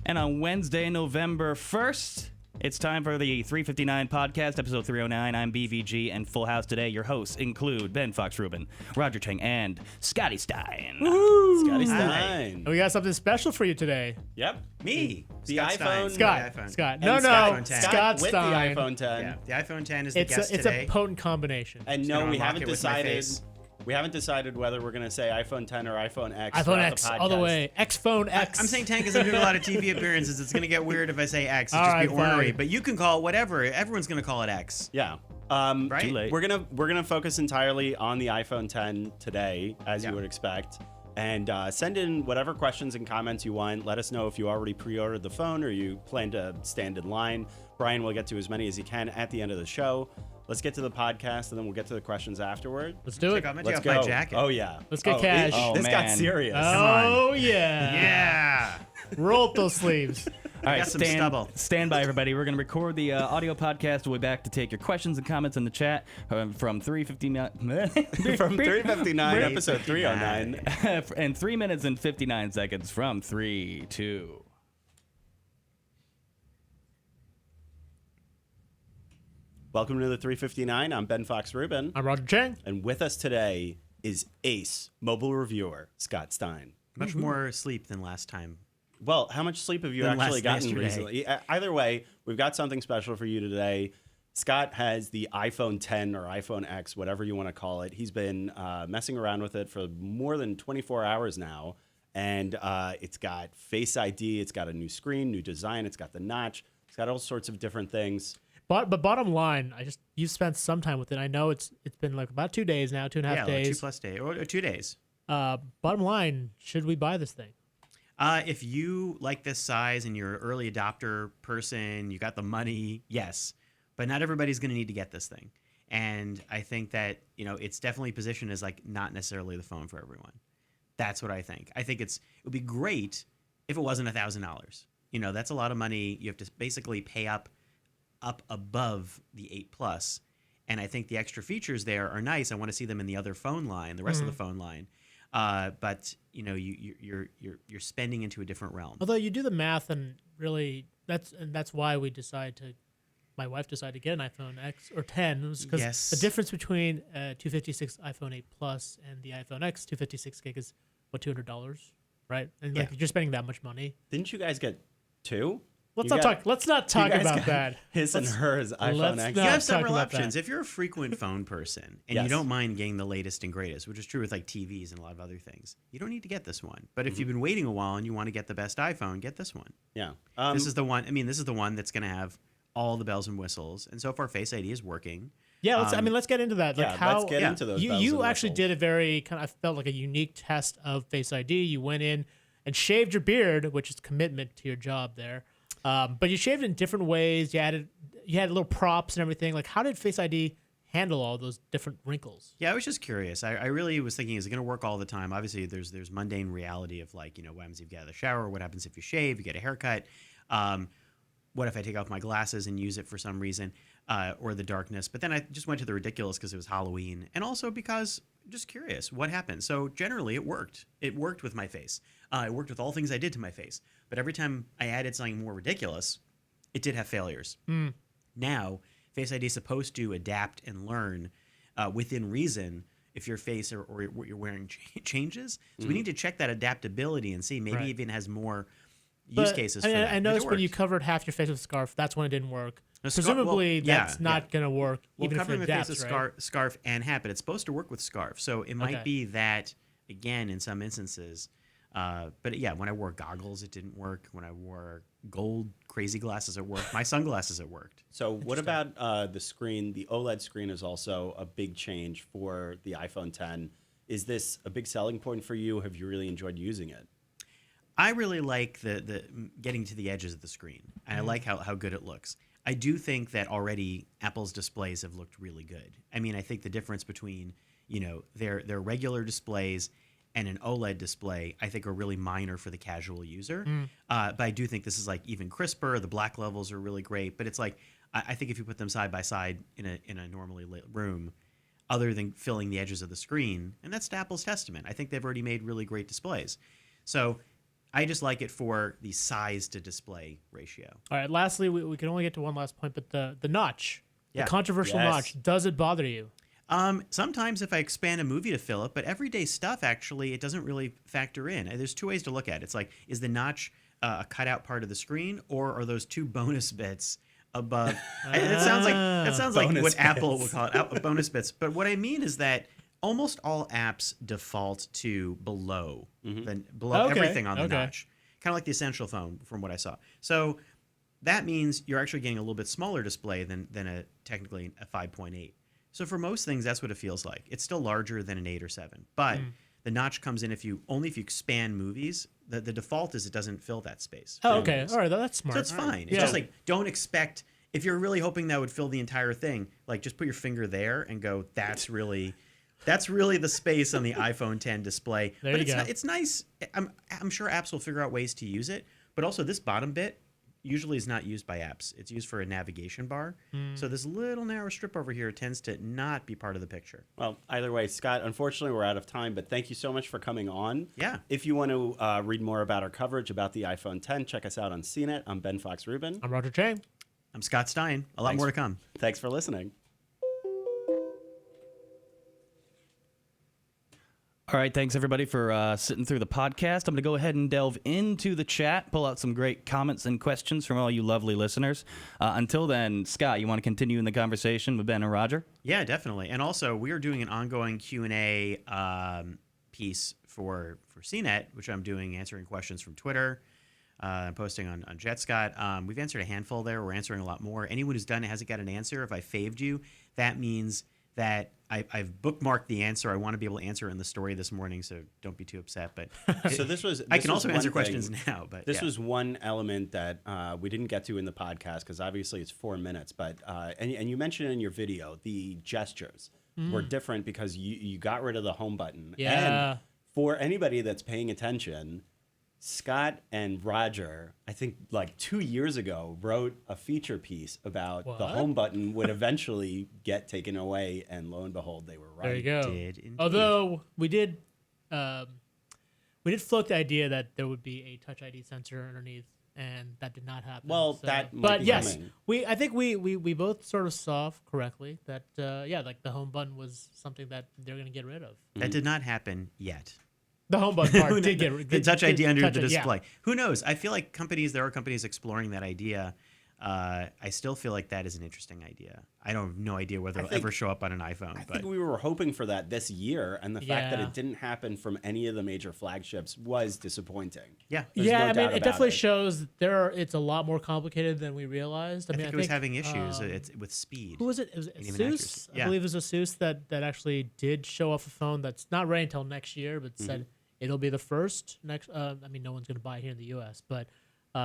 And on Wednesday, November 1st, it's time for the 359 podcast, episode 309. I'm BVG, and Full House today. Your hosts include Ben Fox Rubin, Roger Cheng, and Scotty Stein. Woo! Scotty Stein. And we got something special for you today. Yep. Me. The Scott iPhone. Stein. Scott. The iPhone. Scott. And No, Scott Scott with Stein. the iPhone 10. Yeah, the iPhone 10 is the guest It's today. a potent combination. And gonna no, we unlock haven't it with my decided. face. We haven't decided whether we're going to say iPhone 10 or iPhone X. iPhone throughout X, the all the podcast. way. X-Phone X. I'm saying 10 because I'm doing a lot of TV appearances. It's going to get weird if I say X. It'll All just be right, ornery. fine. But you can call it whatever. Everyone's going to call it X. Yeah. Right? Too late. We're gonna focus entirely on the iPhone 10 today, as Yeah. you would expect. And send in whatever questions and comments you want. Let us know if you already pre-ordered the phone or you plan to stand in line. Brian will get to as many as he can at the end of the show. Let's get to the podcast, and then we'll get to the questions afterward. Let's do it. Check out Let's my go. jacket. Oh, yeah. Let's get cash. This got man. serious. Oh, yeah. Yeah. Roll up those sleeves. All right, got some stubble. stand by, everybody. We're going to record the audio podcast. We'll be back to take your questions and comments in the chat from 359. From 359, episode 309. and 3 minutes and 59 seconds from 3, 2. Welcome to the 359. I'm Ben Fox Rubin. I'm Roger Cheng. And with us today is ace mobile reviewer Scott Stein. Much more sleep than last time. Well, how much sleep have you Than actually gotten yesterday. recently? Either way, we've got something special for you today. Scott has the iPhone 10 or iPhone X, whatever you want to call it. He's been messing around with it for more than 24 hours now. And it's got Face ID. It's got a new screen, new design. It's got the notch. It's got all sorts of different things. But bottom line, you've spent some time with it. I know it's been like about 2 days now, 2.5 Like days. 2+ days. Or 2 days. Bottom line, should we buy this thing? If you like this size and you're an early adopter person, you got the money, yes. But not everybody's going to need to get this thing. And I think that, it's definitely positioned as like not necessarily the phone for everyone. That's what I think. I think it would be great if it wasn't $1,000. That's a lot of money. You have to basically pay up above the 8 Plus. And I think the extra features there are nice. I want to see them in the other phone line, the rest of the phone line. But you're spending into a different realm. Although you do the math, and really, that's why my wife decided to get an iPhone X or 10, because Yes. the difference between 256 iPhone 8 Plus and the iPhone X 256 gig is what, $200, right? And like Yeah. you're spending that much money. Didn't you guys get two? Let's You not got- talk. Let's not talk you guys about got that. His and hers iPhone let's X. not- You have talk several about options. that. If you're a frequent phone person and Yes. you don't mind getting the latest and greatest, which is true with like TVs and a lot of other things, you don't need to get this one. But if you've been waiting a while and you want to get the best iPhone, get this one. Yeah. This is the one. This is the one that's going to have all the bells and whistles. And so far, Face ID is working. Yeah, let's get into that. Like yeah, how let's get into those bells you and actually whistles. did a very I felt like a unique test of Face ID. You went in and shaved your beard, which is commitment to your job there. But you shaved it in different ways. You had little props and everything. Like, how did Face ID handle all those different wrinkles? Yeah, I was just curious. I really was thinking, is it going to work all the time? Obviously, there's mundane reality of like, what happens if you get out of the shower? What happens if you shave? You get a haircut? What if I take off my glasses and use it for some reason, or the darkness? But then I just went to the ridiculous because it was Halloween, and also because just curious what happened. So generally, it worked. It worked with my face. It worked with all things I did to my face. But every time I added something more ridiculous, it did have failures. Now, Face ID is supposed to adapt and learn within reason if your face or what you're wearing changes. So we need to check that adaptability and see maybe Right. even has more use cases for that. I noticed It when you worked. covered half your face with a scarf, that's when it didn't work. A scar- Presumably, well, yeah, that's not going to work, Well, even if it covering my adapts, face with right? scarf and hat, but it's supposed to work with scarf. So it might Okay. be that, again, in some instances. But yeah, when I wore goggles, it didn't work. When I wore gold crazy glasses, it worked. My sunglasses, it worked. So what about the screen? The OLED screen is also a big change for the iPhone 10. Is this a big selling point for you? Have you really enjoyed using it? I really like the getting to the edges of the screen. And I like how good it looks. I do think that already Apple's displays have looked really good. I mean, I think the difference between, their regular displays and an OLED display, I think, are really minor for the casual user. But I do think this is like even crisper. The black levels are really great. But it's like, I think if you put them side by side in a normally lit room, other than filling the edges of the screen, and that's to Apple's testament. I think they've already made really great displays. So I just like it for the size to display ratio. All right. Lastly, we can only get to one last point, but the notch, Yeah. the controversial Yes. notch, does it bother you? Sometimes if I expand a movie to fill it, but everyday stuff, actually, it doesn't really factor in. There's two ways to look at it. It's like, is the notch a cutout part of the screen, or are those two bonus bits above? That sounds like Bonus what Apple bits. would call it, bonus bits. But what I mean is that almost all apps default to below Okay, everything on the okay. notch, kind of like the Essential phone from what I saw. So that means you're actually getting a little bit smaller display than technically a 5.8. So for most things, that's what it feels like. It's still larger than an 8 or 7, but the notch comes in if you expand movies. The default is it doesn't fill that space. Oh, for okay. movies. All right. That's smart. So it's fine. It's Yeah. just like, don't expect, if you're really hoping that would fill the entire thing, like just put your finger there and go, that's really the space on the iPhone 10 display. There But you go. it's nice. I'm sure apps will figure out ways to use it, but also this bottom bit usually is not used by apps. It's used for a navigation bar. So this little narrow strip over here tends to not be part of the picture. Well, either way, Scott, unfortunately, we're out of time, but thank you so much for coming on. Yeah. If you want to read more about our coverage about the iPhone 10, check us out on CNET. I'm Ben Fox Rubin. I'm Roger Cheng. I'm Scott Stein. A lot Thanks. more to come. Thanks for listening. All right, thanks everybody for sitting through the podcast. I'm going to go ahead and delve into the chat, pull out some great comments and questions from all you lovely listeners. Until then, Scott, you want to continue in the conversation with Ben and Roger? Yeah, definitely. And also, we are doing an ongoing Q&A piece for CNET, which I'm doing, answering questions from Twitter. I'm posting on JetScott. We've answered a handful there. We're answering a lot more. Anyone who's done it hasn't got an answer. If I faved you, that means that I've bookmarked the answer. I want to be able to answer it in the story this morning, so don't be too upset. But So I can also one answer thing- questions now. But This yeah. was one element that we didn't get to in the podcast because obviously it's 4 minutes. But and you mentioned in your video the gestures were different because you got rid of the home button. Yeah. And for anybody that's paying attention, Scott and Roger, I think like 2 years ago, wrote a feature piece about the What? home button would eventually get taken away, and lo and behold, they were right. There you go. did indeed. Although we did float the idea that there would be a Touch ID sensor underneath, and that did not happen. Well, so- that might But be yes, coming. I think we both sort of saw correctly that like the home button was something that they're going to get rid of. That did not happen yet. The home button part did get the Touch ID under the yeah. display. Who knows? I feel like there are companies exploring that idea. I still feel like that is an interesting idea. I don't have no idea whether it'll think- ever show up on an iPhone. I but think we were hoping for that this year, and the fact that Yeah. it didn't happen from any of the major flagships was disappointing. yeah, There's Yeah, no I mean, doubt it about definitely it. shows it's a lot more complicated than we realized. I think it was having issues with speed. Who was it? It was even Asus. accuracy. I Yeah. believe it was Asus that actually did show off a phone that's not ready until next year, but said it'll be the first next. I mean, no one's going to buy it here in the U.S., but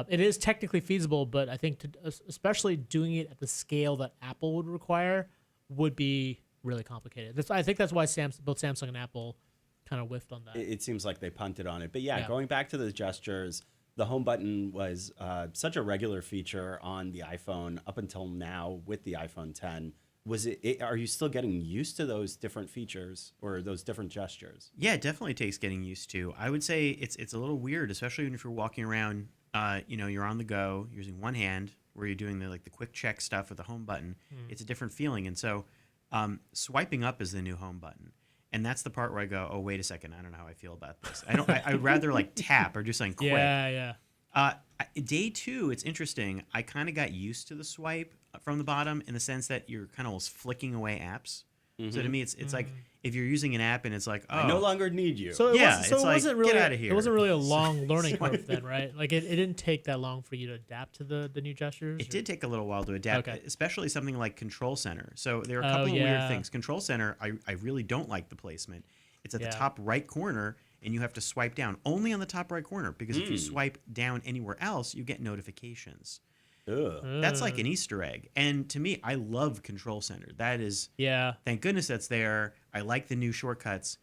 it is technically feasible. But I think especially doing it at the scale that Apple would require would be really complicated. I think that's why both Samsung and Apple kind of whiffed on that. It seems like they punted on it. But yeah, Yeah. going back to the gestures, the home button was such a regular feature on the iPhone up until now with the iPhone 10. Are you still getting used to those different features or those different gestures? Yeah, it definitely takes getting used to. I would say it's a little weird, especially if you're walking around. You're on the go, using one hand, where you're doing the quick check stuff with the home button. It's a different feeling, and so swiping up is the new home button, and that's the part where I go, oh wait a second, I don't know how I feel about this. I'd rather like tap or do something quick. yeah. Day 2, it's interesting. I kind of got used to the swipe from the bottom in the sense that you're kind of almost flicking away apps. So to me, it's like if you're using an app and it's like, oh, I no longer need you. So Yeah, it it's wasn't like, really get outta here. It wasn't really a long learning curve then, right? Like it didn't take that long for you to adapt to the new gestures. It did take a little while to adapt, Okay. especially something like Control Center. So there are a Oh, couple of weird yeah. things. Control Center, I really don't like the placement. It's at Yeah. the top right corner, and you have to swipe down only on the top right corner because if you swipe down anywhere else, you get notifications. Ugh. That's like an Easter egg. And to me, I love Control Center. That is, Yeah. thank goodness that's there. I like the new shortcuts.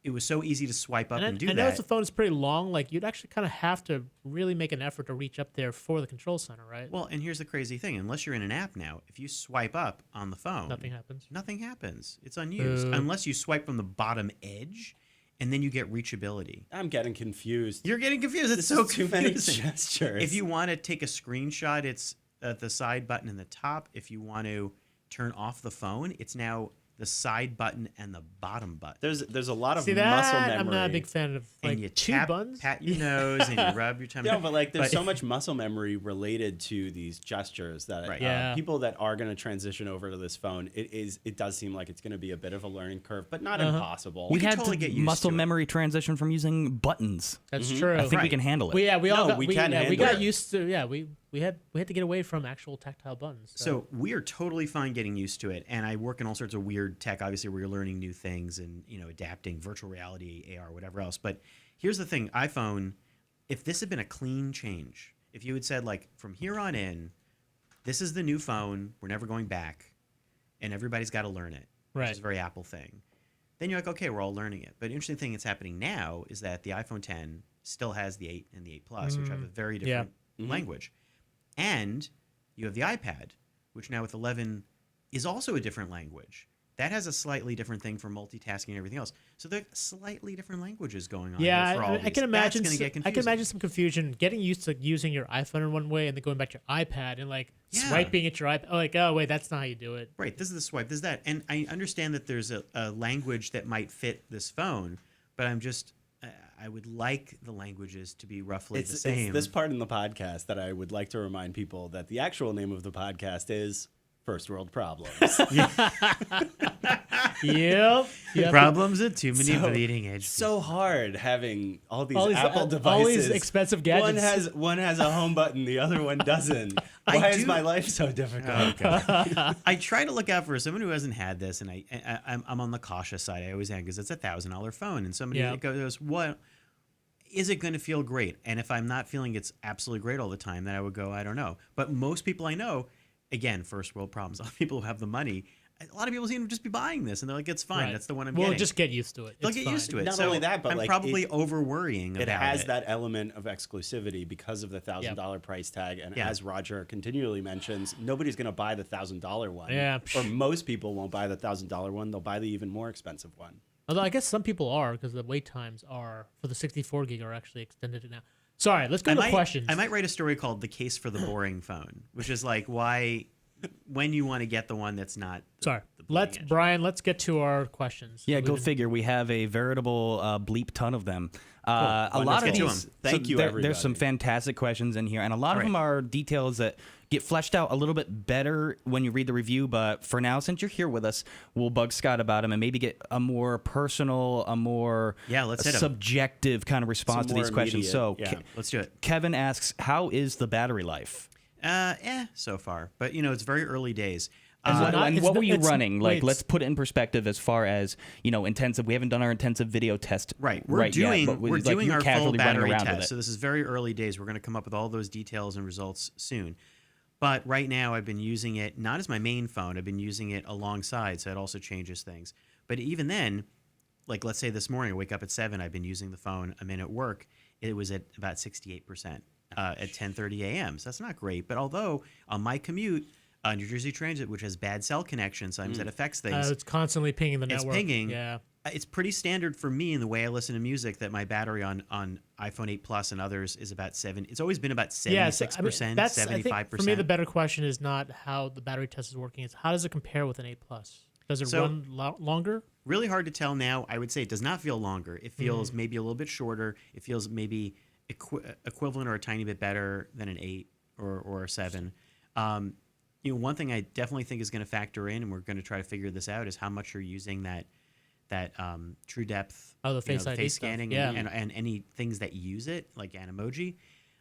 It was so easy to swipe up And and do I noticed that. the phone is pretty long. Like you'd actually kind of have to really make an effort to reach up there for the control center, right? Well, and here's the crazy thing. Unless you're in an app now, if you swipe up on the phone, Nothing happens. Nothing happens. It's unused. Unless you swipe from the bottom edge, and then you get reachability. I'm getting confused. You're getting confused. It's This so is too many confusing. gestures. If you want to take a screenshot, it's the side button in the top. If you want to turn off the phone, it's now the side button and the bottom button. There's a lot of See muscle that? memory. I'm not a big fan of And like you two tap, buttons. pat your nose, and you rub your tummy. No, but like there's so much muscle memory related to these gestures that Right. Yeah. people that are going to transition over to this phone, it does seem like it's going to be a bit of a learning curve, but not impossible. We can had totally to get used muscle to it. memory transition from using buttons. That's true. I think we Right. can handle it. We all No, got, we we, can yeah, we handle got it. used to we had to get away from actual tactile buttons. So we are totally fine getting used to it, and I work in all sorts of weird tech. Obviously, where you're learning new things and adapting virtual reality, AR, whatever else. But here's the thing: iPhone. If this had been a clean change, if you had said like from here on in, this is the new phone, we're never going back, and everybody's got to learn it, which Right. is a very Apple thing. Then you're like, okay, we're all learning it. But the interesting thing that's happening now is that the iPhone 10 still has the 8 and the 8 Plus, which have a very different language. And you have the iPad, which now with 11 is also a different language. That has a slightly different thing for multitasking and everything else. So there are slightly different languages going on. yeah, here for all I these. can imagine. That's gonna get I can confusing. imagine some confusion getting used to using your iPhone in one way and then going back to your iPad and like Yeah. swiping at your iPad. Like, oh wait, that's not how you do it. Right, this is the swipe, this is that. And I understand that there's a language that might fit this phone, but I would like the languages to be roughly the same. It's this part in the podcast that I would like to remind people that the actual name of the podcast is First World Problems. Yep. Problems at too many So- bleeding edge. So hard having all these All these, Apple all devices. these expensive gadgets. One has a home button, the other one doesn't. Why is do- my life so difficult? I try to look out for someone who hasn't had this, and I'm on the cautious side. I always am because it's $1,000 phone, and somebody Yeah. goes, "What is it going to feel great?" And if I'm not feeling it's absolutely great all the time, then I would go, "I don't know." But most people I know, again, first world problems. A lot of people who have the money, a lot of people seem to just be buying this, and they're like, "It's fine. Right. That's the one I'm Well, getting." just get used to it. They'll It's get fine. used to it. Not So only that, but I'm like, probably over worrying It about has it. that element of exclusivity because of the $1,000 price tag, and Yeah. as Roger continually mentions, nobody's going to buy the $1,000 one. Yeah. Or most people won't buy the $1,000 one; they'll buy the even more expensive one. Although I guess some people are because the wait times are for the 64 gig are actually extended now. Sorry, let's go to questions. I might write a story called "The Case for the Boring Phone," which is like why, when you want to get the one that's not. Sorry. the bleeding Let's edge. Brian. Let's get to our questions. Yeah, We've go been- figure. We have a veritable bleep ton of them. A Well, lot let's of get to these. 'em. Thank you, There's some everybody. fantastic questions in here, and a lot of them are details that get fleshed out a little bit better when you read the review. But for now, since you're here with us, we'll bug Scott about them and maybe get a more personal, a more let's hit 'em. subjective kind of response to more these questions. So, immediate, yeah. Let's do it. Kevin asks, "How is the battery life?" So far, but it's very early days. Is it not- And it's what not- were you it's- running? wait, Like, let's put it in perspective as far as intensive. We haven't done our intensive video test Right, we're doing yet, but we're like, doing you're our full casually running battery around with test. it. So this is very early days. We're going to come up with all those details and results soon. But right now, I've been using it not as my main phone. I've been using it alongside, so it also changes things. But even then, like let's say this morning, I wake up at 7. I've been using the phone. I'm in at work. It was at about 68% at 10:30 a.m. So that's not great. But although on my commute, New Jersey Transit, which has bad cell connection, sometimes that affects things. It's constantly pinging the It's network. pinging. Yeah. It's pretty standard for me in the way I listen to music that my battery on iPhone 8 Plus and others is about 7. It's always been about 76%, that's, 75%. I think for me, the better question is not how the battery test is working. It's how does it compare with an 8 Plus? Does it So- run longer? Really hard to tell now. I would say it does not feel longer. It feels maybe a little bit shorter. It feels maybe equivalent or a tiny bit better than an 8 or a 7. One thing I definitely think is going to factor in, and we're going to try to figure this out, is how much you're using that true depth, The Face ID face stuff. scanning, Yeah. and any things that use it, like Animoji.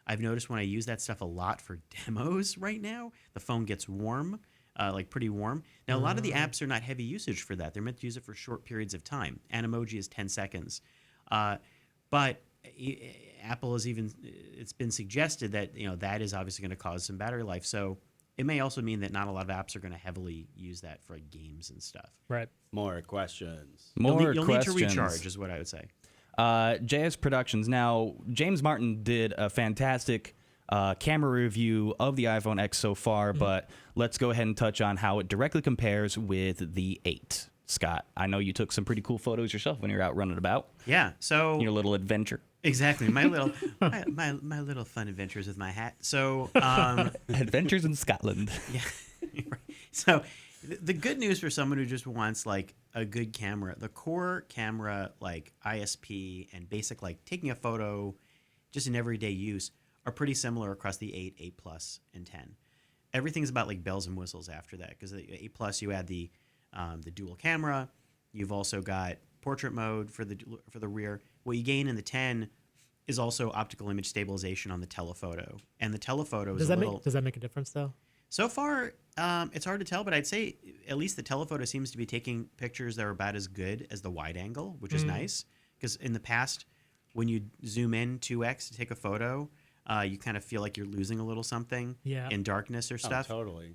I've noticed when I use that stuff a lot for demos right now, the phone gets warm, like pretty warm. Now, a lot of the apps are not heavy usage for that. They're meant to use it for short periods of time. Animoji is 10 seconds. But Apple has it's been suggested that, that is obviously going to cause some battery life. So it may also mean that not a lot of apps are going to heavily use that for games and stuff. Right. More questions. More You'll questions. need to recharge, is what I would say. JS Productions. Now, James Martin did a fantastic camera review of the iPhone X so far, but let's go ahead and touch on how it directly compares with the 8. Scott, I know you took some pretty cool photos yourself when you were out running about. Yeah. So Your little adventure. exactly my little my little fun adventures with my hat. So Adventures in Scotland. yeah. Right. So the good news for someone who just wants like a good camera, the core camera like ISP and basic like taking a photo just in everyday use are pretty similar across the 8, 8 Plus, and 10. Everything's about like bells and whistles after that because the 8 Plus you add the dual camera. You've also got portrait mode for the rear. What you gain in the 10 is also optical image stabilization on the telephoto, and the telephoto is Does that make a difference though? So far, it's hard to tell, but I'd say at least the telephoto seems to be taking pictures that are about as good as the wide angle, which is nice. Because in the past, when you zoom in 2x to take a photo, you kind of feel like you're losing a little something in darkness or stuff. Oh, totally.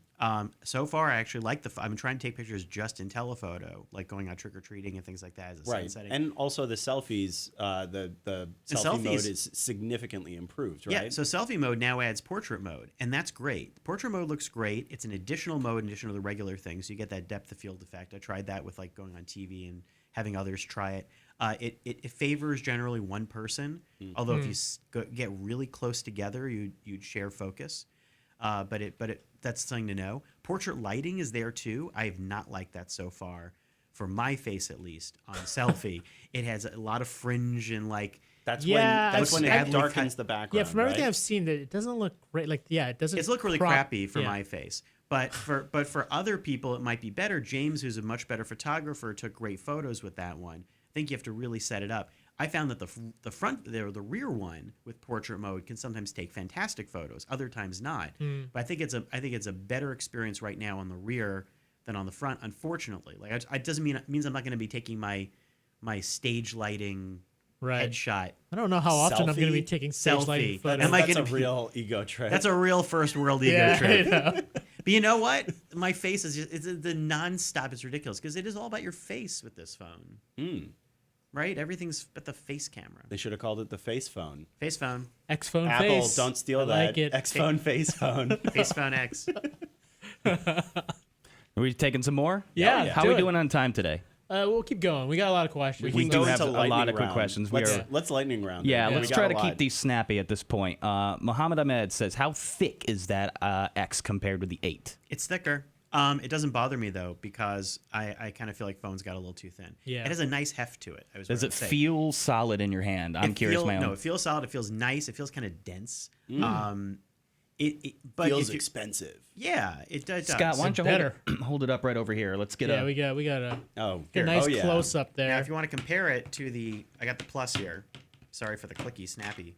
So far, I actually like I've been trying to take pictures just in telephoto, like going out trick-or-treating and things like that as a Right. sunsetting. And also the selfies, the selfie mode is significantly improved, right? Yeah, so selfie mode now adds portrait mode, and that's great. Portrait mode looks great. It's an additional mode in addition to the regular thing, so you get that depth of field effect. I tried that with like going on TV and having others try it. It favors generally one person, although if you get really close together, you'd share focus. But that's something to know. Portrait lighting is there too. I have not liked that so far, for my face at least. On selfie, it has a lot of fringe and like. That's Yeah, when it badly darkens cut- the background. Yeah, from everything right? I've seen, that it doesn't look great. Like, yeah, it doesn't. It's look really crop- crappy for yeah. my face. But for other people, it might be better. James, who's a much better photographer, took great photos with that one. I think you have to really set it up. I found that the front there, the rear one with portrait mode can sometimes take fantastic photos. Other times not. But I think it's a better experience right now on the rear than on the front. Unfortunately, like it doesn't means I'm not going to be taking my stage lighting headshot. I don't know how often I'm going to be Selfie? taking stage lighting Selfie. photos. Am I That's a gonna be- real ego trip. That's a real first world ego yeah, trip. I know. But you know what? My face is it's the nonstop. It's ridiculous because it is all about your face with this phone, right? Everything's but the face camera. They should have called it the face phone. Face phone, X phone Apple, face. don't steal I that. like it. X phone, face phone. face phone X. Are we taking some more? Yeah, yeah. How do are we it. doing on time today? We'll keep going. We got a lot of questions. We can do go have into a lot lightning of quick round. questions. Let's lightning round. Yeah, We let's got try a to lot. keep these snappy at this point. Muhammad Ahmed says, how thick is that X compared with the 8? It's thicker. It doesn't bother me though because I kind of feel like phones got a little too thin. Yeah. It has a nice heft to it. Does it feel solid in your hand? I'm curious my own. No, it feels solid. It feels nice. It feels kind of dense. But Feels if you- expensive. Yeah, it does. Scott, why don't you better. hold it up right over here? Let's get Yeah, a... we got a Oh, get a nice yeah. close up there. Now, if you want to compare it to I got the Plus here. Sorry for the clicky snappy.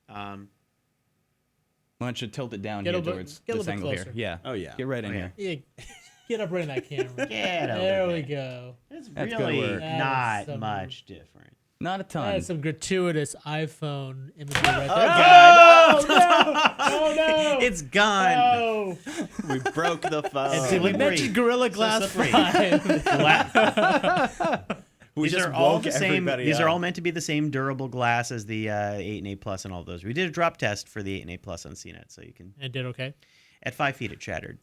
Why don't you tilt it down Get a here little bit- towards get a this little bit angle closer. here? Yeah. Oh, yeah. Get right in Oh, yeah. here. Yeah, get up right in that camera. Get over There we there. go. It's That's good really work. That not is some- much different. Not a ton. That's some gratuitous iPhone imagery right there. God. Oh no! It's gone. Oh, We broke the phone. did we slippery. mention Gorilla Glass slippery. 5? We These just are all woke the same. everybody These are up. all meant to be the same durable glass as the 8 and 8 Plus and all those. We did a drop test for the 8 and 8 Plus on CNET, so you can. It did okay. At 5 feet, it shattered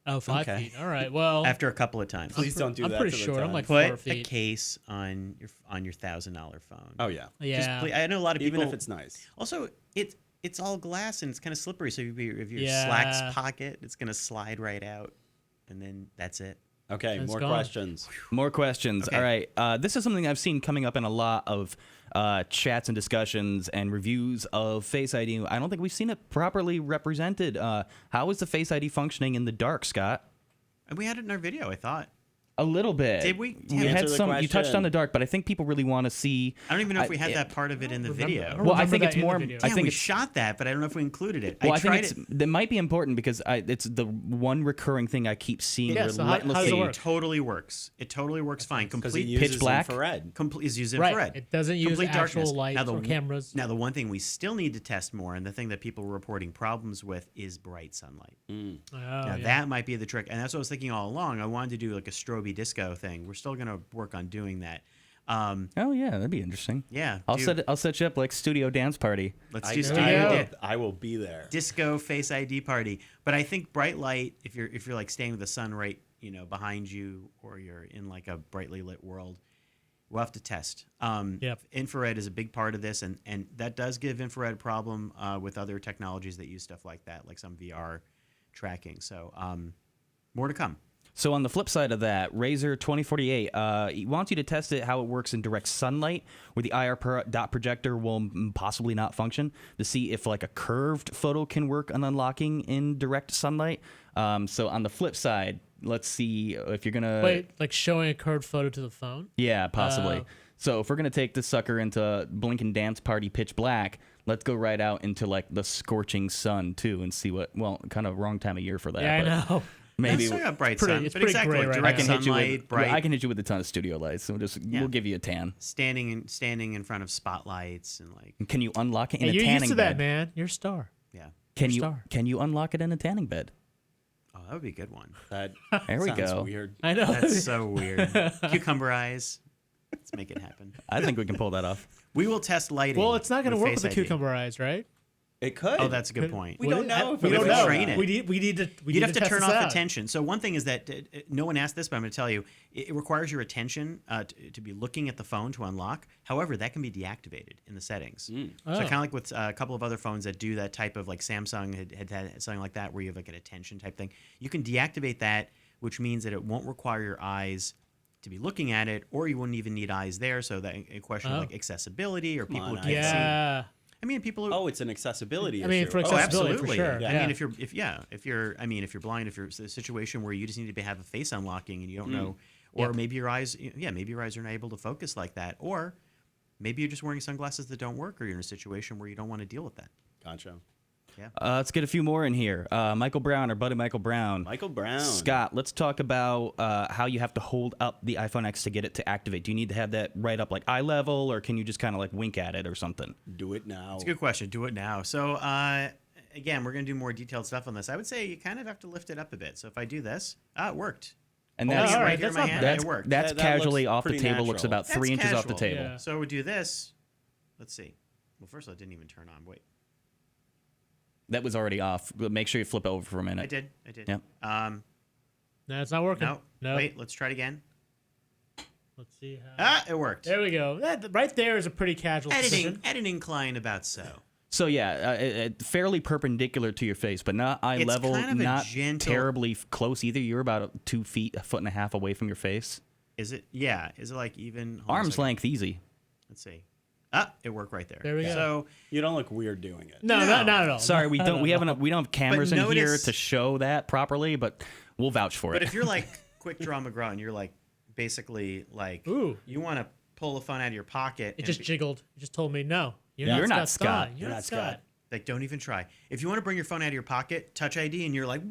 Oh, 5 Okay. feet. All right. Well, after a couple of times. Please don't do I'm that. pretty to the short. I'm time. like Put 4 a feet. case on your $1,000 phone. Oh yeah. Yeah. Just I know a lot of people. Even if it's nice. Also, it's all glass and it's kind of slippery. So if your Yeah. slacks pocket, it's gonna slide right out, and then that's it. Okay, It's more gone. questions. More questions. Okay. All right. This is something I've seen coming up in a lot of chats and discussions and reviews of Face ID. I don't think we've seen it properly represented. How is the Face ID functioning in the dark, Scott? And we had it in our video, I thought. A little bit. Did we? You Damn. had Answer the some. You touched question. on the dark, but I think people really want to see. I don't even know if we had I- that part of it in the remember- video. I don't Well, I remember think that it's in the more. video. I Yeah, think we it's. shot that, but I don't know if we included it. Well, I tried think it's that might be important because it's the one recurring thing I keep seeing Yeah, so how does it relentlessly. work? It totally works. It totally works fine. Because it Complete uses pitch black? infrared. is used Right. infrared. It doesn't use Complete actual darkness. lights Now or cameras. Now the one thing we still need to test more, and the thing that people are reporting problems with, is bright sunlight. Oh, Now yeah. that might be the trick, and that's what I was thinking all along. I wanted to do like a strobe disco thing. We're still gonna work on doing that. Oh yeah, that'd be interesting. Yeah, I'll set you up like studio dance party. Let's I, do There I, you will, go. I will be there. disco Face ID party. But I think bright light, if you're like staying with the sun behind you or you're in like a brightly lit world. We'll have to test. Yep. Infrared is a big part of this, and that does give infrared a problem with other technologies that use stuff like that, like some VR tracking. So more to come. So on the flip side of that, Razer 2048 wants you to test it how it works in direct sunlight, where the IR dot projector will possibly not function, to see if like a curved photo can work on unlocking in direct sunlight. So on the flip side, let's see if you're gonna Wait, like showing a curved photo to the phone? Yeah, possibly. So if we're gonna take this sucker into blinking dance party pitch black, let's go right out into like the scorching sun too and see what. Well, kind of wrong time of year for that. Yeah, I but know. Maybe It's got bright pretty- sun, it's but pretty exactly gray right direct now. sunlight, bright. I can hit you with a ton of studio lights. So we'll give you a tan. standing in front of spotlights and like Can you unlock it in Hey, a you're tanning used to bed? that, man. You're a star. yeah. Can you unlock it in a tanning bed? Oh, that would be a good one. That There we sounds go. weird. I know. That's so weird. Cucumber eyes. Let's make it happen. I think we can pull that off. We will test lighting. Well, it's not going to work with the Face ID. cucumber eyes, right? It could. Oh, that's a good point. We don't know if We it don't would know. train it. We need to. You'd have to test turn this off out. attention. So one thing is that no one asked this, but I'm going to tell you, it requires your attention to be looking at the phone to unlock. However, that can be deactivated in the settings. So Oh. kind of like with a couple of other phones that do that type of, like Samsung had something like that, where you have like an attention type thing. You can deactivate that, which means that it won't require your eyes to be looking at it, or you wouldn't even need eyes there. So that a question of like accessibility or people who on, can't see. Yeah. I mean, people who Oh, it's an accessibility I mean, issue. for Oh, accessibility, absolutely. for sure. Yeah. I mean, if you're blind, if you're in a situation where you just need to have a face unlocking and you don't know, or maybe your eyes are not able to focus like that, or maybe you're just wearing sunglasses that don't work, or you're in a situation where you don't want to deal with that. Gotcha. Let's get a few more in here. Michael Brown, our buddy Michael Brown. Michael Brown. Scott, let's talk about how you have to hold up the iPhone X to get it to activate. Do you need to have that right up like eye level, or can you just kind of like wink at it or something? Do it now. It's a good question. Do it now. So again, we're going to do more detailed stuff on this. I would say you kind of have to lift it up a bit. So if I do this, it worked. And Holding that's it all right right, here in that's my not hand, that's it worked. that's That casually looks off the pretty table. Looks natural. about That's 3 inches off the casual. table. Yeah. So we do this. Let's see. Well, first of all, it didn't even turn on. Wait, That was already off. But make sure you flip over for a minute. I did. Yep. No, it's not working. No. Wait, let's try it again. Let's see how. It worked. There we go. That right there is a pretty casual position. Editing client about so. So yeah, fairly perpendicular to your face, but not eye It's level, kind of a not gentle- terribly close either. You're about 2 feet, a foot and a half away from your face. Is it? Yeah. Is it like even hold on a Arm's second. length, easy. Let's see. It worked right there. There we go. So You don't look weird doing it. No, No. not at all. Sorry, we Not don't. at We all. haven't. We don't have cameras in here notice- to show that properly, but we'll vouch for But it. if you're like Quick Draw McGraw and you're like basically like Ooh. you want to pull the phone out of your pocket, It and just jiggled. It just told me no. You're You're not not Scott. Stein. You're not Scott. like don't even try. If you want to bring your phone out of your pocket, Touch ID, and you're like,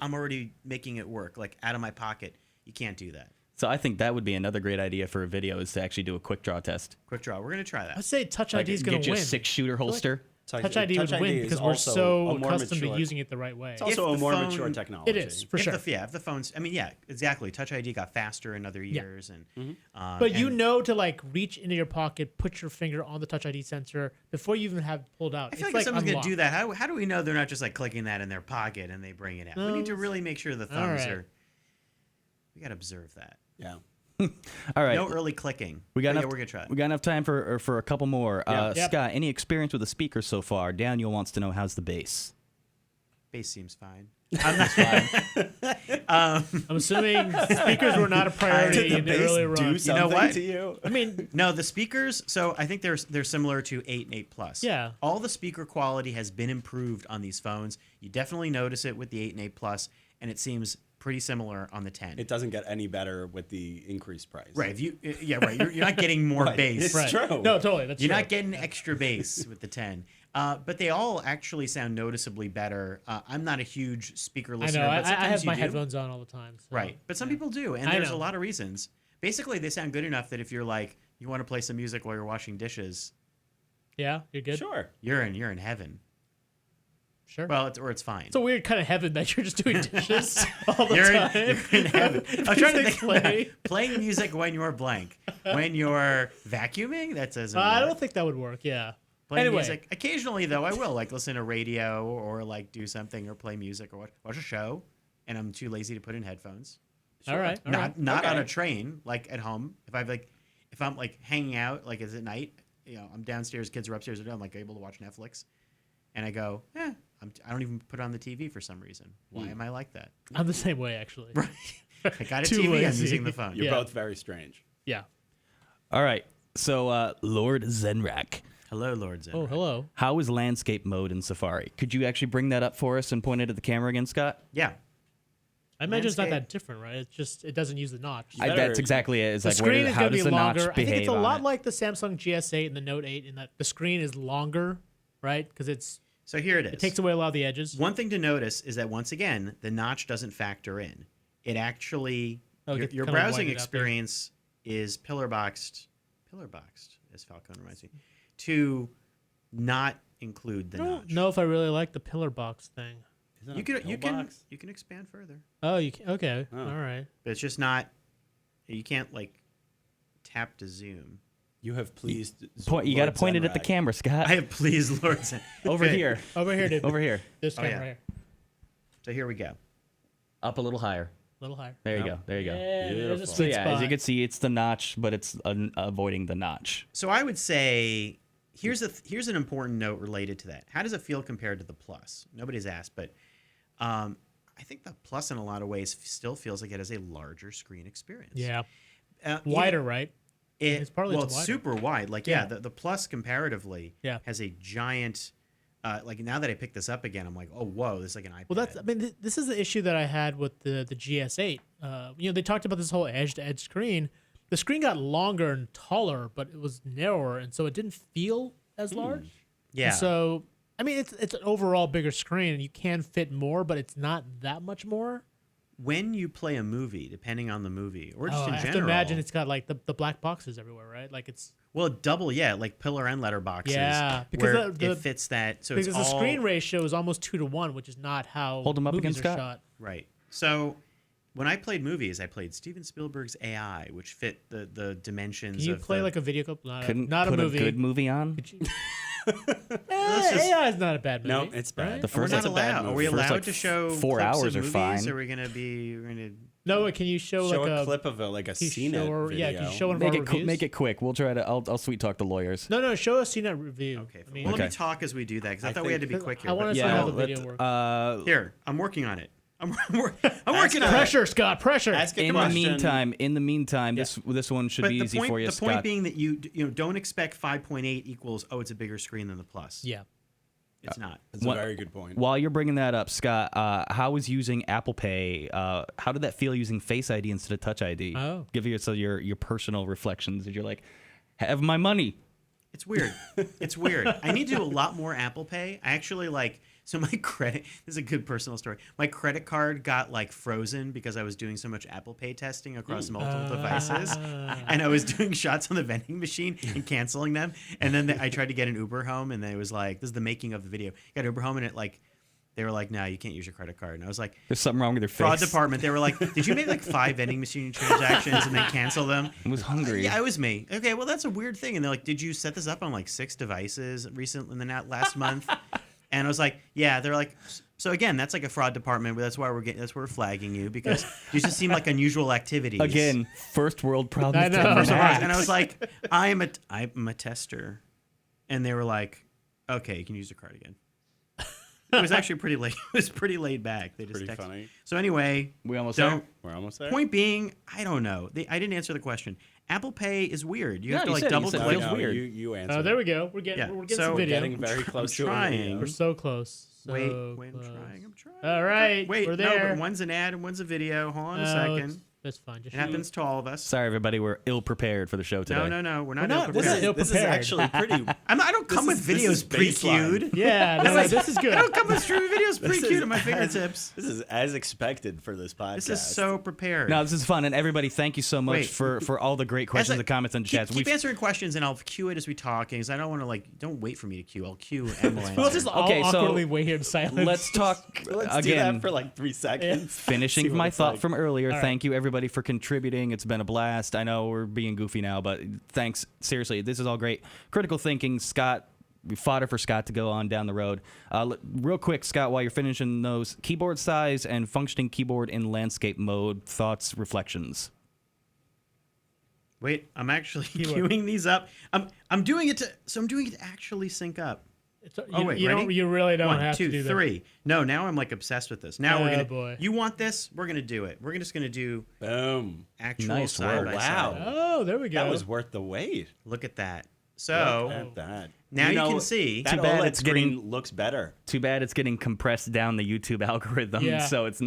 I'm already making it work, like out of my pocket. You can't do that. So I think that would be another great idea for a video is to actually do a quick draw test. Quick Draw. We're gonna try I'd that. say Touch ID is going Get to you win. a 6-shooter holster. Touch ID would win because we're also so a more accustomed mature- to using it the right way. It's also If a the more phone- mature technology. It is, for sure. If the phones, I mean, yeah, exactly. Touch ID got faster in other years, and But you and know to like reach into your pocket, put your finger on the Touch ID sensor before you even have it pulled out. I feel It's like if someone's unlocked. gonna do that, how do we know they're not just like clicking that in their pocket and they bring it out? We need to really make sure the thumbs right. are. We gotta observe that. Yeah. All right. No early clicking. We got But enough. yeah, we're gonna try it. We got enough time for a couple more. Yeah. Yep. Scott, any experience with the speaker so far? Daniel wants to know how's the bass. Bass seems fine. I'm assuming speakers were not a priority in the early run. Do something what? to you? I mean, No, the speakers. So I think they're similar to 8 and 8 Plus. Yeah. All the speaker quality has been improved on these phones. You definitely notice it with the 8 and 8 Plus, and it seems pretty similar on the 10. It doesn't get any better with the increased price. Right. If you, yeah, right. You're not getting more Right. bass. It's right. true. No, totally. That's You're true. not getting extra bass with the 10. But they all actually sound noticeably better. I'm not a huge speaker I listener, know. but I sometimes have you my do. headphones on all the time. So. Right. But some people do, and I there's know. a lot of reasons. Basically, they sound good enough that if you're like, you want to play some music while you're washing dishes, Yeah, you're good. Sure. you're in heaven. Sure. Well, it's fine. It's a weird kind of heaven that you're just doing dishes all the You're time. in heaven. I'm trying to Music think play. playing music when you're blank. When you're vacuuming, that doesn't I work. don't think that would work. Yeah. Playing Anyway. music. Occasionally, though, I will like listen to radio or like do something or play music or watch a show, and I'm too lazy to put in headphones. All right. Not on Okay. a train, like at home. If I'm like hanging out, like is at night, I'm downstairs, kids are upstairs, I'm like able to watch Netflix, and I go, I don't even put on the TV for some reason. Why am I like that? I'm the same way, actually. Right. I got a Too TV. I'm lazy. using the phone. You're Yeah. both very strange. Yeah. All right. So, Lord Zenrak, Hello, Lord Zen. Oh, hello. how is landscape mode in Safari? Could you actually bring that up for us and point it at the camera again, Scott? Yeah. I imagine it's not Landscape. that different, right? It's just it doesn't use the notch. better- That's exactly it. It's The like, screen is how going to does be the notch longer. I think behave it's a on lot it? like the Samsung GS8 and the Note 8 in that the screen is longer, right? Because So here it is. it takes away a lot of the edges. One thing to notice is that once again, the notch doesn't factor in. It actually your kinda browsing widen it up, yeah. experience is pillar boxed, as Falcone reminds me, to not include the I don't notch. know if I really like the pillar box thing. Isn't You it a can pillbox? you can expand further, Oh, you can, okay, Oh. all right. but it's just not. You can't like tap to zoom. You have pleased. You got to Lord point it at the Zenrak. camera, Scott. I have pleased Lord Zen. Over Okay, here. Over here, dude. Over here. This camera yeah. right here. So here we go. Up a little higher. A little higher. There you Yep. go. There you go. Yeah, there's a Beautiful. So sweet yeah, spot. as you can see, it's the notch, but it's avoiding the notch. So I would say here's an important note related to that. How does it feel compared to the Plus? Nobody's asked, but I think the Plus in a lot of ways still feels like it has a larger screen experience. Yeah. You know, Wider, right? It's partly well, it's it's wider. super wide. Like Yeah. the Plus comparatively Yeah. has a giant. Like now that I pick this up again, I'm like, oh whoa, this is like an iPad. Well, that's. I mean, this is the issue that I had with the GS8. They talked about this whole edge-to-edge screen. The screen got longer and taller, but it was narrower, and so it didn't feel as large. yeah. And so, I mean, it's an overall bigger screen, and you can fit more, but it's not that much more. When you play a movie, depending on the movie, or just in I have general, to imagine it's got like the black boxes everywhere, right? Like it's well, double, like pillar and letter boxes. Yeah, because where the- it fits that. So because it's the all, screen ratio is almost 2-to-1, which is not how Hold 'em up movies again, are Scott. shot. Right. So when I played movies, I played Steven Spielberg's AI, which fit the dimensions. Can you of play the, like a video clip? Couldn't Not a put movie. a good movie on. AI is not a bad movie. No, it's bad. right? The We're first- not It's a bad allowed. Are movie. we First, allowed like, to show 4 clips hours of are movies? fine. Are we gonna be? We're gonna. No, can you show, Show like a clip of like a can you CNET show, video. yeah, can you show one of Make our it reviews? make it quick. We'll try to. I'll sweet talk the lawyers. No, show a CNET review. Okay. I mean, Well, let me Okay. talk as we do that because I I thought we had to think- be quick here. I wanna but- see Yeah. how the video works. Here, I'm working on it. I'm working on it. Pressure, Scott. Pressure. Ask a In the question. meantime, this one should But be the easy point, for you, the Scott. point being that you don't expect 5.8 equals it's a bigger screen than the Plus. Yeah. It's not. That's What- a very good point. While you're bringing that up, Scott, how was using Apple Pay? How did that feel using Face ID instead of Touch ID? Oh. Give your personal reflections. Did you like have my money? It's weird. It's weird. I need to do a lot more Apple Pay. I actually so my credit, this is a good personal story. My credit card got like frozen because I was doing so much Apple Pay testing across multiple devices. And I was doing shots on the vending machine and canceling them. And then I tried to get an Uber home and then it was like, this is the making of the video. Got Uber home and they were like, no, you can't use your credit card. And I was like, There's something wrong with your fraud face. department. They were like, did you make like 5 vending machine transactions and then cancel them? I was hungry. Yeah, it was me. Okay, well that's a weird thing. And they're like, did you set this up on like 6 devices recently in the last month? And I was like, yeah. They're like, so again, that's like a fraud department. But that's why we're flagging you because you just seem like unusual activities. Again, first world problems. I know. to First world max. And I was like, I'm a tester, and they were like, okay, you can use the card again. It was actually pretty late. It was pretty laid back. They just Pretty texted. funny. So anyway, we almost don't. We're almost there. Point being, I don't know. I didn't answer the question. Apple Pay is weird. You have to you like said it. You double said it click. feels No, weird. You answered. Oh, there we go. We're getting Yeah, we're getting so some video. Getting very close to trying. We're so close. So Wait, close. I'm trying. All right, Wait, we're no, there. but one's an ad and one's a video. Hold on a No, second. That's fine. Just It happens to all of us. Sorry, everybody. We're ill prepared for the show today. No, we're not. not- ill this prepared. is ill- This is prepared. actually pretty. I don't come with this is videos pre-queued. baseline. Yeah, no, this is good. I don't come with streaming videos This pre-queued is at my as- fingertips. This is as expected for this podcast. This is so prepared. No, this is fun, and everybody, thank you so much Wait. for all the great questions and comments and chats. Keep answering questions, and I'll queue it as we talk. Because I don't want to don't wait for me to queue. I'll queue Emily. We'll just all Okay, so awkwardly wait here in silence. Let's talk Let's do again. that for like 3 seconds. See Finishing what my it's thought like. from earlier, All thank you everybody for contributing. It's been a blast. I know we're being goofy now, but thanks. Seriously, this is all great. Critical thinking, Scott, fodder for Scott to go on down the road. Real quick, Scott, while you're finishing those, keyboard size and functioning keyboard in landscape mode, thoughts, reflections. Wait, I'm actually queuing these up. I'm doing it to actually sync up. You really don't One, have two, to do three. No, now I'm like obsessed with this. Now Oh, we're gonna. boy. You want this? We're gonna do it. We're just gonna do Boom. actual Nice side work. by Wow. side. that. Oh, there we go. That was worth the wait. Look at that. Look So at that. now you can see. that Too bad OLED it's screen getting- looks better. Too bad it's getting compressed down the YouTube algorithm, Yeah. so it's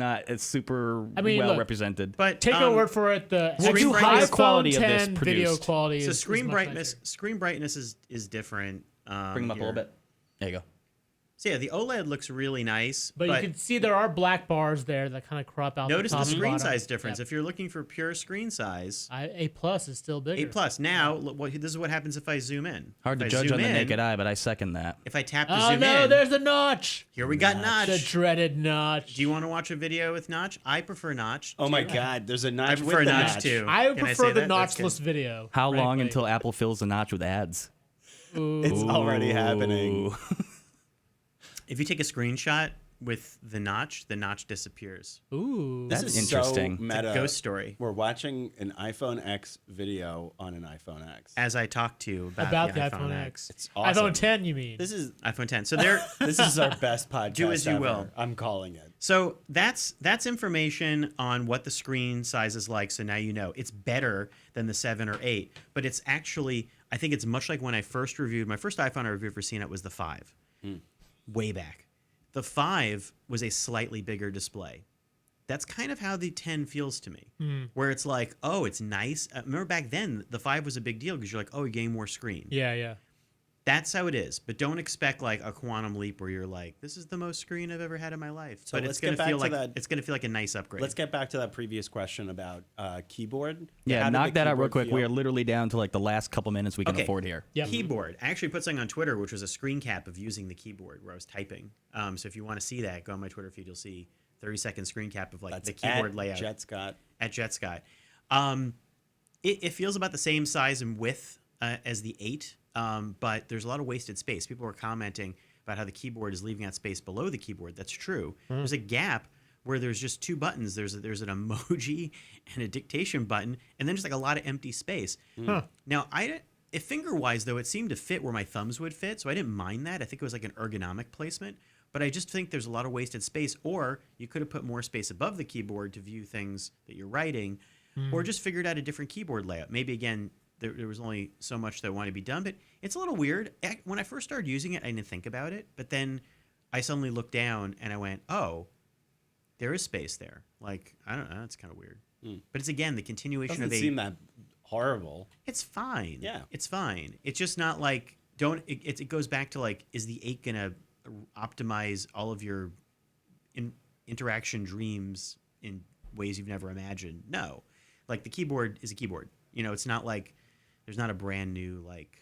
super I mean, well look, represented. But Take our word for it. The We'll do higher iPhone quality of 10 this video produced. quality. so is screen much brightness. nicer. Screen brightness is different. Bring them up a here. little bit. There you go. So yeah, the OLED looks really nice. But you can see there are black bars there that kind of crop out. notice the, the top and screen bottom. size difference. Yep. If you're looking for pure screen size, A plus is still bigger. 8+. Now, look, this is what happens if I zoom in. Hard to If I judge zoom on the in, naked eye, but I second that. If I tap to Oh zoom no, in, there's the notch. here we got Notch. The dreaded notch. Do you want to watch a video with Notch? I prefer Notch. Oh my too. God, there's a I notch prefer with the Notch notch. too. I Can prefer say the that? That's good. notchless video. How long frankly. until Apple fills the notch with ads? Ooh. It's already happening. Ooh. If you take a screenshot with the notch disappears. Ooh. This That's is interesting. So It's a meta. ghost story. We're watching an iPhone X video on an iPhone X. As I talk to you about the iPhone X. It's awesome. iPhone 10, you mean? This is iPhone 10. So there. this is our best podcast. Do as you ever. will. I'm calling it. So that's information on what the screen size is like. So now you know it's better than the 7 or 8, but it's actually, I think it's much like when I first reviewed my first iPhone I reviewed for CNET was the 5, way back. The 5 was a slightly bigger display. That's kind of how the 10 feels to me, where it's like, oh, it's nice. Remember back then, the 5 was a big deal because you're like, oh, you're getting more screen. yeah. That's how it is. But don't expect like a quantum leap where you're like, this is the most screen I've ever had in my life. So but let's it's gonna get back feel to like that- it's gonna feel like a nice upgrade. Let's get back to that previous question about keyboard. Yeah, How did knock the that out real keyboard quick. feel? We are literally down to like the last couple minutes we can Okay. afford here. Yep. Keyboard. I actually put something on Twitter, which was a screen cap of using the keyboard where I was typing. So if you want to see that, go on my Twitter feed. You'll see 30-second screen cap of like That's the keyboard at layout Jet Scott. at JetSky. It feels about the same size and width as the 8, but there's a lot of wasted space. People were commenting about how the keyboard is leaving out space below the keyboard. That's true. There's a gap where there's just 2 buttons. There's an emoji and a dictation button, and then just like a lot of empty space. Now, if finger-wise, though, it seemed to fit where my thumbs would fit, so I didn't mind that. I think it was like an ergonomic placement. But I just think there's a lot of wasted space, or you could have put more space above the keyboard to view things that you're writing, or just figured out a different keyboard layout. Maybe, again, there was only so much that wanted to be done, but it's a little weird. When I first started using it, I didn't think about it, but then I suddenly looked down and I went, oh, there is space there. Like, I don't know, it's kind of weird. But it's, again, the continuation Doesn't of seem that horrible. It's fine. Yeah. It's fine. It's just not like, it goes back to like, is the 8 going to optimize all of your interaction dreams in ways you've never imagined? No. Like the keyboard is a keyboard. You know, it's not like there's not a brand new like.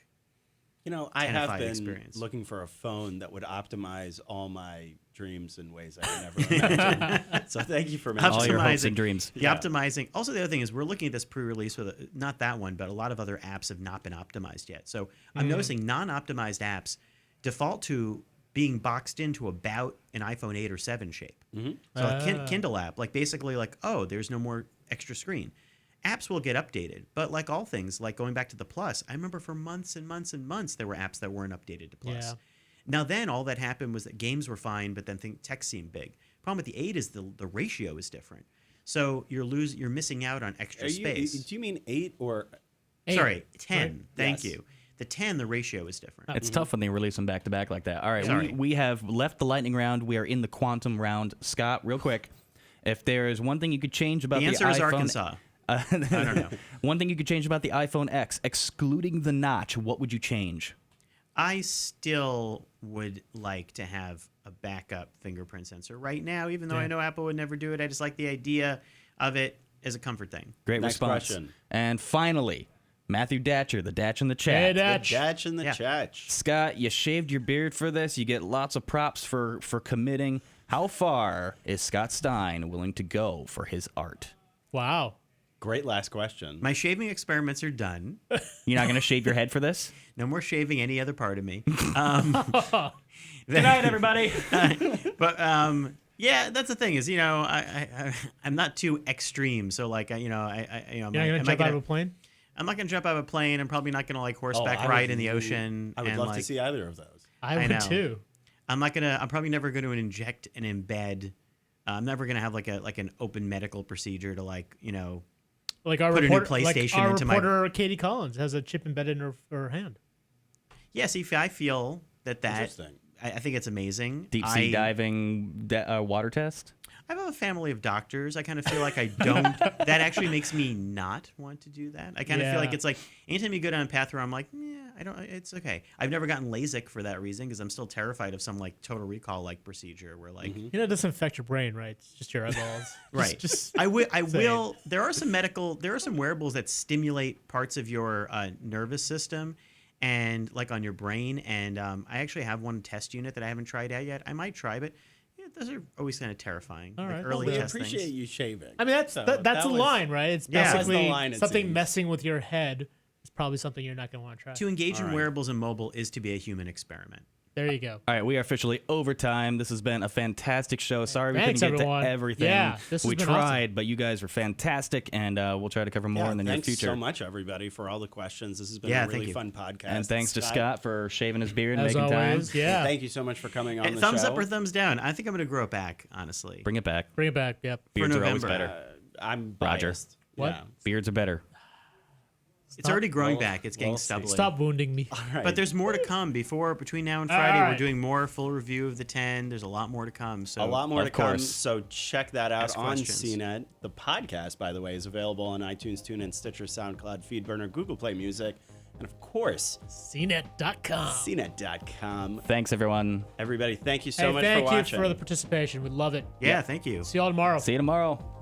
You know, I 10 to have 5 been experience. looking for a phone that would optimize all my dreams in ways I could never imagine. So thank you for mentioning All your hopes Optimizing. and dreams. The Yeah. optimizing. Also, the other thing is we're looking at this pre-release with not that one, but a lot of other apps have not been optimized yet. So I'm noticing non-optimized apps default to being boxed into about an iPhone 8 or 7 shape. So a Kindle app, like basically like, oh, there's no more extra screen. Apps will get updated, but like all things, like going back to the Plus, I remember for months and months and months there were apps that weren't updated to Plus. Yeah. Now then, all that happened was that games were fine, but then text seemed big. Problem with the 8 is the ratio is different, so you're missing out on extra space. Do you mean 8 or? Sorry, 10. right? Thank Yes. you. The 10, the ratio is different. It's tough when they release them back to back like that. All right, Sorry. we have left the lightning round. We are in the quantum round. Scott, real quick, if there is one thing you could change about The the answer is iPhone, Arkansas. I don't know. one thing you could change about the iPhone X, excluding the notch, what would you change? I still would like to have a backup fingerprint sensor right now, even though I know Apple would never do it. I just like the idea of it as a comfort thing. Great Next response. question. And finally, Matthew Datcher, the Datch in the chat. Hey, The Datch. Datch and the Yeah. Chatch. Scott, you shaved your beard for this. You get lots of props for committing. How far is Scott Stein willing to go for his art? Wow. Great last question. My shaving experiments are done. You're not going to shave your head for this? No more shaving any other part of me. Good night, everybody. But yeah, that's the thing is, I'm not too extreme. So like, You're not gonna jump out of a plane? I'm not gonna jump out of a plane. I'm probably not gonna like horseback I ride would- in the ocean. I would and, love like, to see either of those. I would know. too. I'm probably never going to inject and embed. I'm never going to have like an open medical procedure to Like our Put a new reporter, PlayStation our into my- reporter Katie Collins has a chip embedded in her hand. Yeah, see, I feel that Interesting. I think it's amazing. Deep sea diving water test? I have a family of doctors. I kind of feel like I don't. That actually makes me not want to do that. I kind of feel like Yeah. it's like anytime you go down a path where I'm like, yeah, I don't. It's okay. I've never gotten LASIK for that reason because I'm still terrified of some like Total Recall like procedure where like. You know, it doesn't affect your brain, right? It's just your eyeballs. Right. Just I saying. will. There are some wearables that stimulate parts of your nervous system and like on your brain. And I actually have one test unit that I haven't tried out yet. I might try, but those are always kind of terrifying. All like right. early We test appreciate things. you shaving. I mean, that's So that's that the was- line, right? It's Yeah. That's the basically line, it something seems. messing with your head is probably something you're not going to want to try. To engage in All right. wearables and mobile is to be a human experiment. There you go. All right, we are officially over time. This has been a fantastic show. Sorry we Thanks, couldn't get everyone. to everything. Yeah, this has we been tried, awesome. but you guys were fantastic, and we'll try to cover more in the near thanks future. so much, everybody, for all the questions. This has been Yeah, a really thank you. fun podcast. And thanks to Scott for shaving his beard and As making always, time. yeah. Thank you so much for coming on Hey, the thumbs show. up or thumbs down? I think I'm going to grow it back, honestly. Bring it back. Bring it back. Yep. Beards are always November. better. I'm Roger. biased. What? Yeah. Beards are better. It's already growing Well, back. It's getting we'll see. stubbly. Stop wounding me. All right. But there's more to come. Between now and All Friday, right. we're doing more full review of the 10. There's a lot more to come. So a lot more Of to come. course. So check that out Ask on questions. CNET. The podcast, by the way, is available on iTunes, TuneIn, Stitcher, SoundCloud, FeedBurner, Google Play Music, and of course, CNET.com. CNET.com. Thanks, everyone. Everybody, thank you so Hey, much thank for you watching. for the participation. We love it. yeah, thank you. See y'all tomorrow. See you tomorrow.